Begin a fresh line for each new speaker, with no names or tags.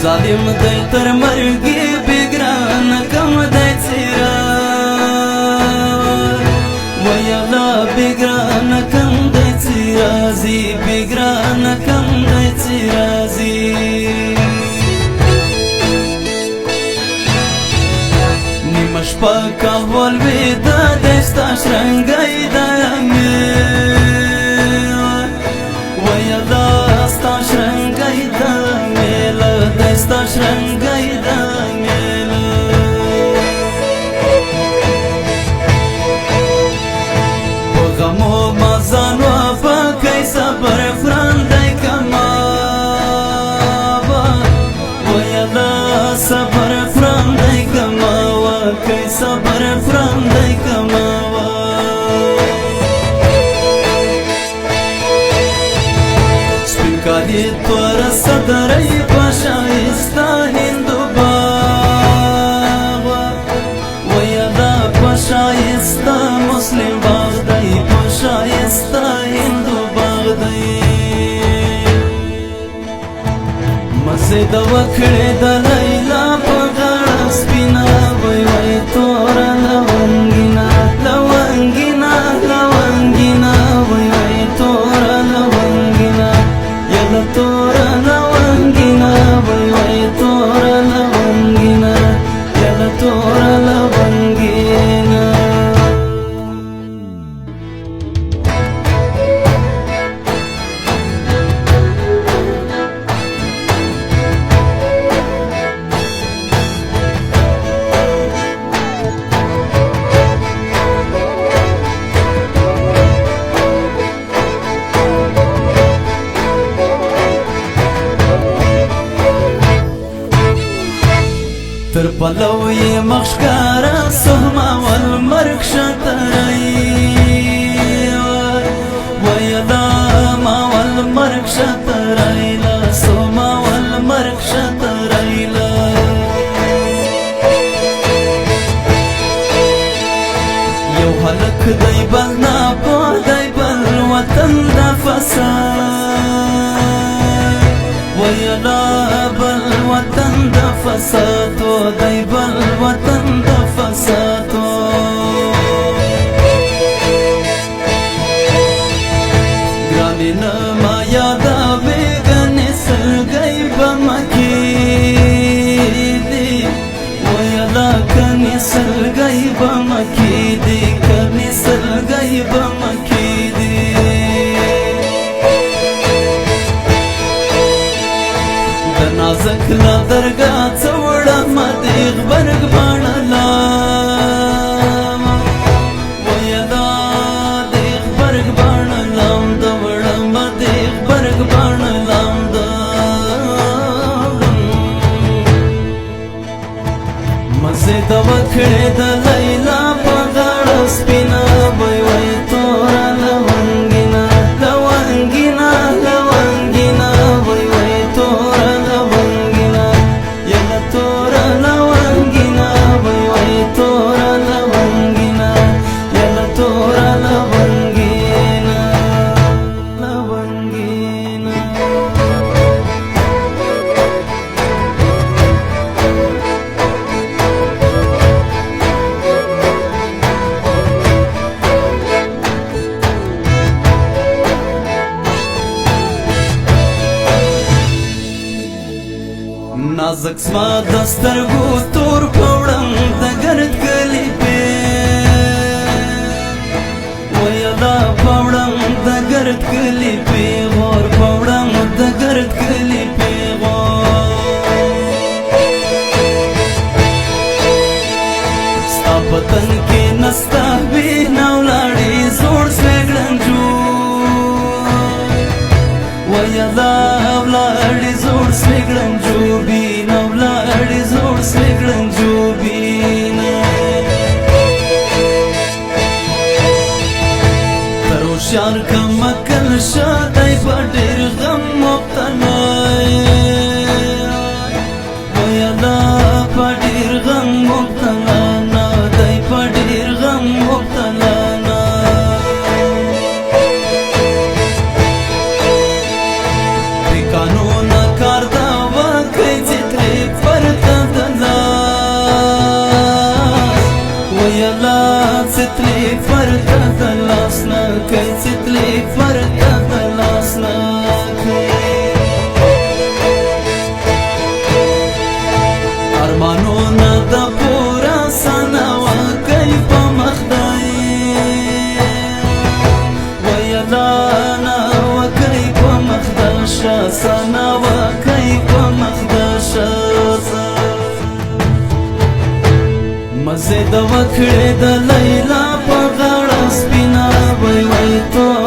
ظالم دی تر مرګي بګران کم دی څیرا ویلا بګران کم دی څیرا زی بګران کم دی څیرا زی نیمش پاکا ولوی دا دستا شرنګای دا ویلا ستا شرنګای دا دستا شرنګای دا میلا په غمو مازان و پکای صبر فرندای کما ویلا صبر فرندای کما وکای صبر فرندای کما سپینکالی تور صدرای پشایستا هندو باغ ویلا پشایستا مسلم باغ دی پشایستا هندو باغ دی مزه د وکړې د لیلا په غاړه سپینا وای وای تور لونګینا لونګینا لونګینا وای وای تور لونګینا یلا تور لونګینا وای وای تور لونګینا یلا تور لونګینا تر پلو یې مخشکارا سهما والمرګ شترای ویلا ما والمرګ شترای لا سهما والمرګ شترای لا یو هلک دی بل نه په دی بل وطن د فساد ویلا بل وطن د فساد دی بل وطن د فساد ګرانې نه ما یادوې ګنې سلګۍ به مکې دي ویلا کنې سلګۍ به مکې دي کنې سلګۍ به مکې دي نازک لا درگا څوړه مدیغ برګ باڼلا ویلا دیغ برګ باڼلام دوړه مدیغ برګ باڼلام مزه د وکړې د لیلا په غاړه سپینا وای وای تور لونګینا لونګینا لونګینا وای وای تور نازک سما دسترګو تور پوړم د ګرد کلی په ویلا پوړم د ګرد کلی په ور پوړم د ګرد کلی په ستا پتن کې نستا به نولاړي زوړ سګړنجو ویلا ولاړي زوړ سګړنجو بي نولاړي زوړ سګړنجو بي تروشار کم کل شادای په ډېر غم مبتلا ویلا په ډېر غم مبتلا نه دای په ډېر غم مبتلا قانون کار دا اشنا وکي په مخدشه مزه د وکړې د لیلا په غاړه سپینا وای وای تو